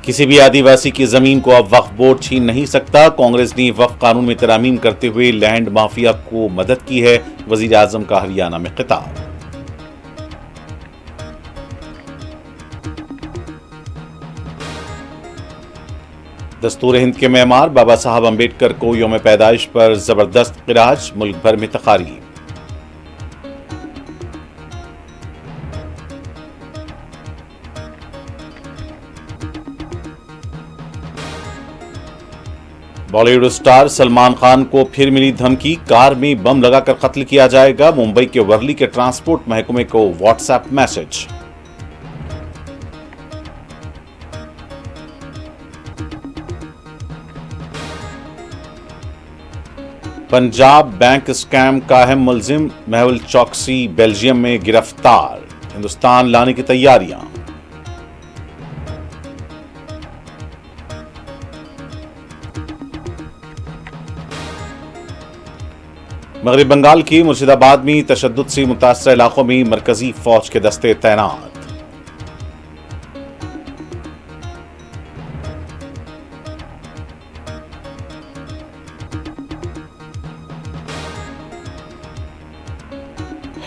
کسی بھی آدیواسی کی زمین کو اب وقف بورڈ چھین نہیں سکتا، کانگریس نے وقف قانون میں ترامیم کرتے ہوئے لینڈ مافیا کو مدد کی ہے، وزیر اعظم کا ہریانہ میں خطاب۔ دستور ہند کے معمار بابا صاحب امبیڈکر کو یوم پیدائش پر زبردست خراج، ملک بھر میں تقاریب۔ بالی ووڈ اسٹار سلمان خان کو پھر ملی دھمکی، کار میں بم لگا کر قتل کیا جائے گا، ممبئی کے ورلی کے ٹرانسپورٹ محکمے کو what's app message. Punjab bank scheme کا اہم ملزم میہول چوکسی بیلجیم میں گرفتار، ہندوستان لانے کی تیاریاں۔ مغربی بنگال کی مرشد آباد میں تشدد سے متاثرہ علاقوں میں مرکزی فوج کے دستے تعینات۔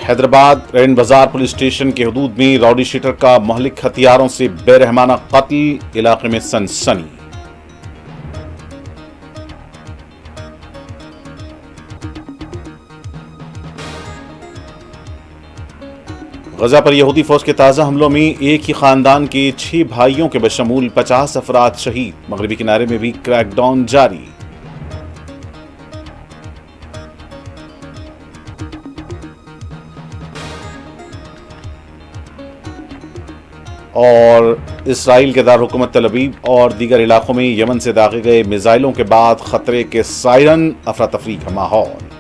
حیدرآباد رین بازار پولیس اسٹیشن کے حدود میں راؤڈی شیٹر کا مہلک ہتھیاروں سے بے رحمانہ قتل، علاقے میں سنسنی۔ غزہ پر یہودی فوج کے تازہ حملوں میں ایک ہی خاندان کے 6 بھائیوں کے بشمول 50 افراد شہید، مغربی کنارے میں بھی کریک ڈاؤن جاری۔ اور اسرائیل کے دارالحکومت تل ابیب اور دیگر علاقوں میں یمن سے داغے گئے میزائلوں کے بعد خطرے کے سائرن، افراتفری کا ماحول۔